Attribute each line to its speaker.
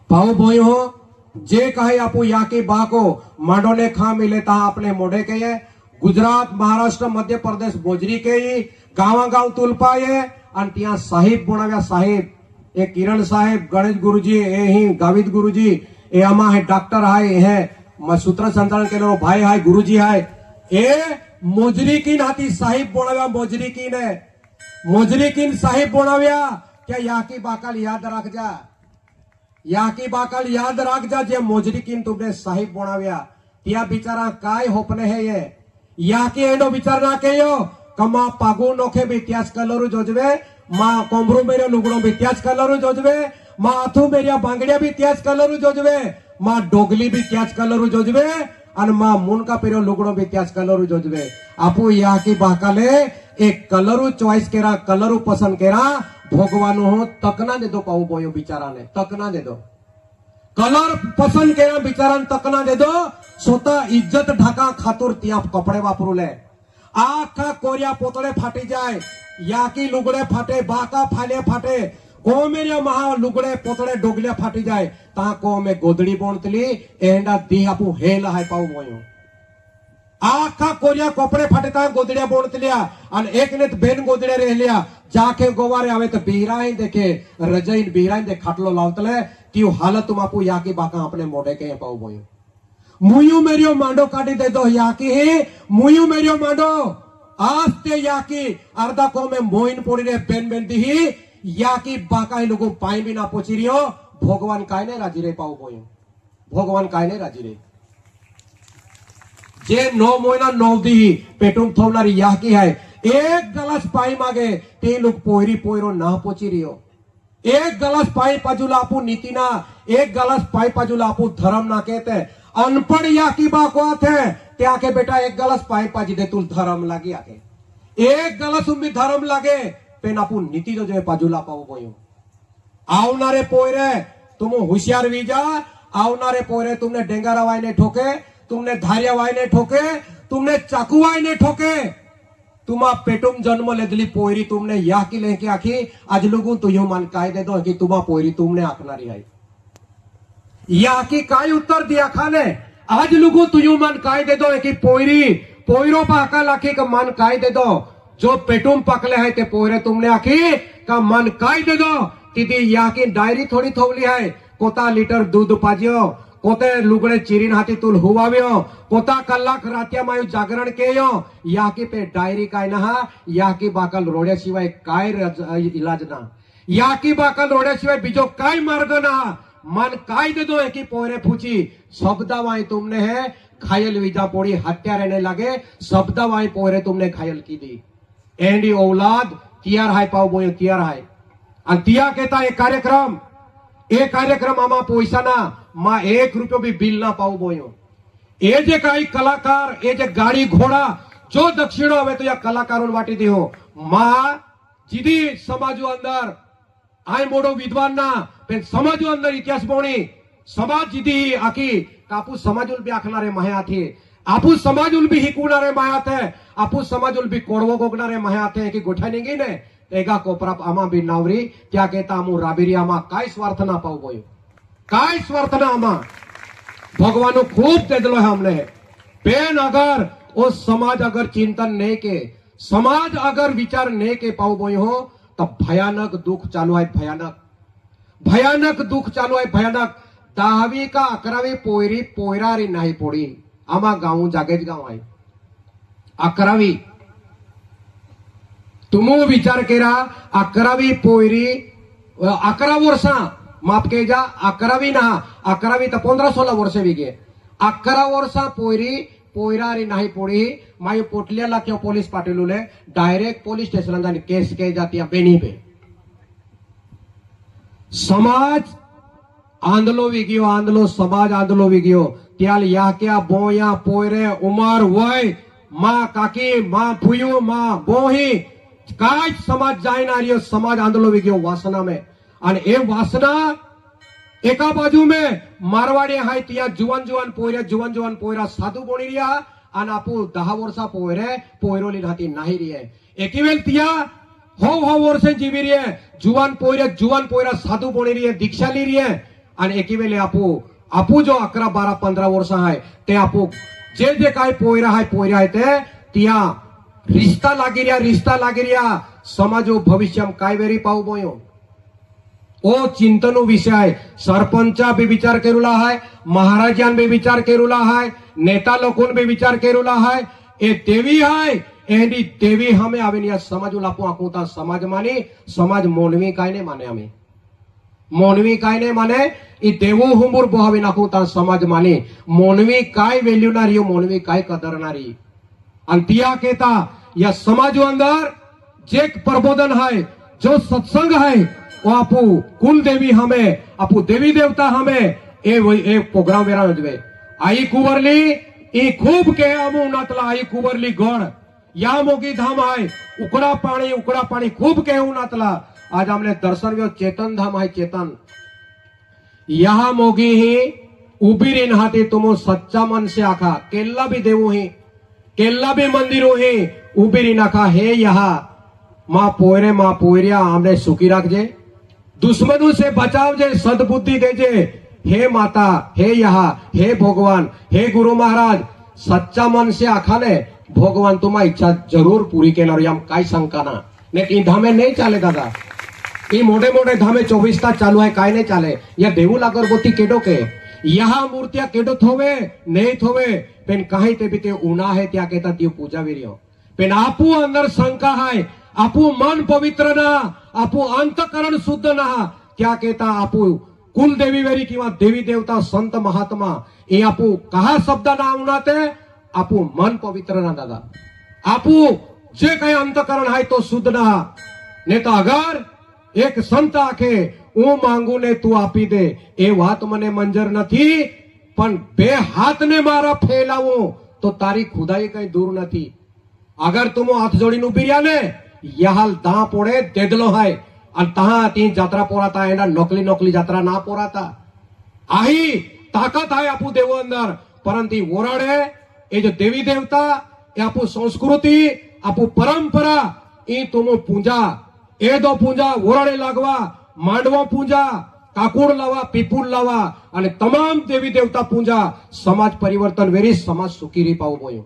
Speaker 1: भाऊ भाई हो जे कहे आपू या की बा को मांडो ने खा मिले ता अपने मोढ़े के ये गुजरात महाराष्ट्र मध्य प्रदेश बोजरी के ही गावा गांव तुलपा ये अन त्या साहिब बनाव्या साहिब ए किरण साहेब गणेश गुरुजी ए ही गावित गुरुजी ए आमा है डॉक्टर हाय है सूत्र संचालन केलो भाई हाय गुरुजी हाय ए मोजरी की नाती साहिब बनाव्या मोजरी की ने मोजरी की साहिब बनाव्या क्या या की बाकल याद रख जा या की बाकल याद राख जा जे मोजरी की तुमने साहिब बनाव्या त्या बिचारा काय होपने है ये या की एडो विचार ना केयो कमा पागु नोखे भी त्याज कलरू जोजवे मा कोमरू मेरे लुगड़ो भी त्याज कलरू जोजवे मा अथु मेरिया बांगड़िया भी त्याज कलरू जोजवे मा डोगली भी त्याज कलरू जोजवे अन मा मुन का पेरो लुगड़ो भी त्याज कलरू जोजवे आपू या की बाकाले एक कलरू चॉइस केरा कलरू पसंद केरा भोगवानो हो तक ना दे दो पाऊ बोयो बिचारा ने तक ना दे दो कलर पसंद केरा बिचारा तक ना दे दो स्वतः इज्जत ढाका खातूर त्या कपडे वापरूले आखा कोरिया पोतळे फाटी जाय याकी लुगडे फाटे बाका फाले फाटे को मेरे महा लुगडे पोतळे डोगल्या फाटी जाय ता को में गोदड़ी बोणतली एंडा दी आपू हेल हाय पाऊ बोयो आखा कोरिया कपडे फाटे ता गोदड़िया बोणतलिया अन एक ने बेन गोदड़े रहलिया जाके गोवारे आवे तो बीराई देखे रजईन बीराई दे खाटलो लावतले तीव हालत तुम आपू याकी बाका अपने मोढे के पाऊ बोयो मुयू मेरियो मांडो काटी दे दो याकी ही मुयू मेरियो मांडो आस्ते याकी अर्धा को में मोइन पोड़ी रे बेन बेन दी ही याकी बाका ही लोगों पाई भी ना पोची रियो भगवान काय ने राजी रे पाऊ बोयो भगवान काय ने राजी रे जे 9 महीना 9 दी पेटून थोवणारी याकी है एक गलास पाई मागे ते लोग पोयरी पोयरो ना पोची रियो एक गलास पाई पाजूला आपू नीति ना एक गलास पाई पाजूला आपू धर्म ना कहते अनपढ़ या की बात है त्या के बेटा एक गलास पाई पाजी दे तू धर्म लागी आके एक गलास उम्मी धर्म लागे पेन आपू नीति जो जे पाजूला पाऊ बोयो आवनारे पोयरे तुम होशियार वीजा आवनारे पोयरे तुमने डेंगारा वाई ने ठोके तुमने धारिया वाई ने ठोके तुमने चाकू वाई ने ठोके तुम्हा पेटुम जन्म लेदली पोयरी तुमने या की लेके आखी आज लोगों तो यो मान काय दे दो कि तुम्हा पोयरी तुमने आखनारी है या की काय उत्तर दिया खाने आज लोगों तो यो मान काय दे दो कि पोयरी पोयरो पाका लाखी का मन काय दे दो जो पेटुम पकले है ते पोयरे तुमने आखी का मन काय दे दो तिदी या की डायरी थोड़ी थोवली है कोता लीटर दूध पाजियो कोते लुगड़े चिरीन हाथी तुल हुवाव्यो कोता कलाक रात्या मायू जागरण केयो याकी पे डायरी काय ना याकी बाकल रोड्याशिवाय काय इलाज ना याकी बाकल रोड्याशिवाय बीजो काय मार्ग ना मन काय दे दो एकी पोरे पूछी शब्दावाई तुमने है खायल विजा पोड़ी हत्या रहने लगे शब्दावाई पोरे तुमने खायल की दी एंडी औलाद तियार हाय पाव बोयो तियार हाय अन तिया कहता एक कार्यक्रम आमा पैसा ना मा 1 रुपयो भी बिल ना पाऊ बोयो ए जे काही कलाकार ए जे गाड़ी घोड़ा जो दक्षिणो आवे तो या कलाकारों वाटी देहो मा जीदी समाजो अंदर आय मोडो विद्वान ना पण समाजो अंदर इतिहास बोणी समाज जीदी आखी कापू समाजुल भी आखनारे मायाथे आपू समाजुल भी हिकुनारे मायाथे आपू समाजुल भी कोडवो गोगनारे मायाथे की गोठा निगी ने एगा कोपराप आमा भी नावरी क्या कहता आमू राबिरी आमा काय स्वार्थ ना पाऊ बोयो काय स्वार्थ ना आमा भगवानो खूब तेदलो है हमने पेन अगर वो समाज अगर चिंतन नहीं के समाज अगर विचार नहीं के पाऊ बोयो हो तब भयानक दुख चालू है भयानक दुख चालू है भयानक 10वी का 11वी पोयरी पोयरारी नाही पोड़ी आमा गाँव जागेज गाँव आहे 11वी तुम विचार केरा 11वी पोयरी 11 वर्षा माफ के जा 11वी ना 11वी तर 15-16 वर्ष विगे 11 वर्षा पोयरी पोयरारी नाही पोड़ी माय पोटलियाला क्यों पोलीस पाटीलुले डायरेक्ट पोलीस स्टेशन जानी केस के जाती बेनी पे समाज आंदोलो विगियो आंदोलो समाज आंदोलो विगियो त्याल या क्या बोया पोयरे उमर वय माँ काकी माँ फुयू माँ बोही काय समाज जायनारियो समाज आंदोलन विगियो वासना में आणि ए वासना एका बाजू में मारवाड़ी हाय तिया जुवान जुवान पोयरा साधु बोणी रिया आणि आपू 10 वर्षा पोयरे पोयरोली राहती नाही रिये एकी वेळ तिया हो वर्ष जीवी रिये जुवान पोयरा साधु बोणी रिये दीक्षा ली रिये आणि एकी वेळी आपू जो 11, 12, 15 वर्ष आहे ते आपू जे काय पोयरा आहे ते त्या रिश्ता लागिरिया समाजो भविष्यम काय वेरी पाहू बोयो ओ चिंतनो विषय सरपंचा भी विचार केरुला है, महाराजान भी विचार केरुला है, नेता लोगों भी विचार केरुला है. ए देवी है एनी देवी हमें आवे या समाज लापो आकुता समाज माने समाज मोनवी काय ने माने हमें मोनवी काय ने माने ई देवो हुंबुर बोहावी नाखुता समाज माने मोनवी काय वेल्युनारी मोनवी काय कदरनारी आणि तिया केता या समाज अंदर जे प्रबोधन है जो सत्संग है वो आपू कुल देवी हमें आपू देवी देवता हमें ए प्रोग्राम वेरा नजवे आई कुवरली ई खूब के अमू नातला आई कुवरली गण या मोगी धाम है उकड़ा पानी खूब के नातला आज हमने दर्शन व्यो चेतन धाम है चेतन यहाँ मोगी ही उभी रीन हाथी तुम सच्चा मन से आखा केल्ला भी देवो ही केल्ला भी मंदिरो ही उभी रीन आखा हे यहाँ माँ पोयरिया हमने सुखी रखजे दुश्मनों से बचावजे सद्बुद्धि देजे हे माता हे यहाँ हे भगवान हे गुरु महाराज सच्चा मन से आखाले भगवान तुम्हारी इच्छा जरूर पूरी केल्यावर याम काय शंका ना नाही धामे नाही चाले दादा ई मोठे धामे 24 तास चालू आहे काय नाही चाले या देऊ अगरबत्ती केडो के यहाँ मूर्तियां केडो थोवे नहीं थोवे पेन काही ते भी ते उना है त्या केता ती पूजा वीरियो पेन आपू अंदर शंका है आपू मन पवित्र ना आपू अंतकरण शुद्ध ना क्या कहता आपू कुल देवी वेरी किंवा देवी देवता संत महात्मा ये आपू कहा शब्द ना उनाते आपू मन पवित्र ना दादा आपू जे काही अंतकरण है तो शुद्ध ना ने तो अगर एक संत आखे હું માંગુ ને તું આપી દે એ વાત મને મંજર નથી પણ બે હાથ ને મારા ફેલાવું તો તારી ખુદાઈ કઈ દૂર નથી અગર તું હાથ જોડીને ઉભી રહ્યા ને યહાલ તા પોડે દેદલો હાય અને તા તી જાત્રા પોરાતા એના નોકલી જાત્રા ના પોરાતા આહી તાકાત હાય આપુ દેવો અંદર પરંતુ ઓરાડે એ જો દેવી દેવતા એ આપુ સંસ્કૃતિ આપુ પરંપરા એ તુમો પૂજા એ દો પૂજા ઓરાડે લાગવા માંડવા પૂજા કાકુડ લાવા પીપુલ લાવા અને તમામ દેવી દેવતા પૂજા સમાજ પરિવર્તન વેરી સમાજ સુખી રી પાવું બોયું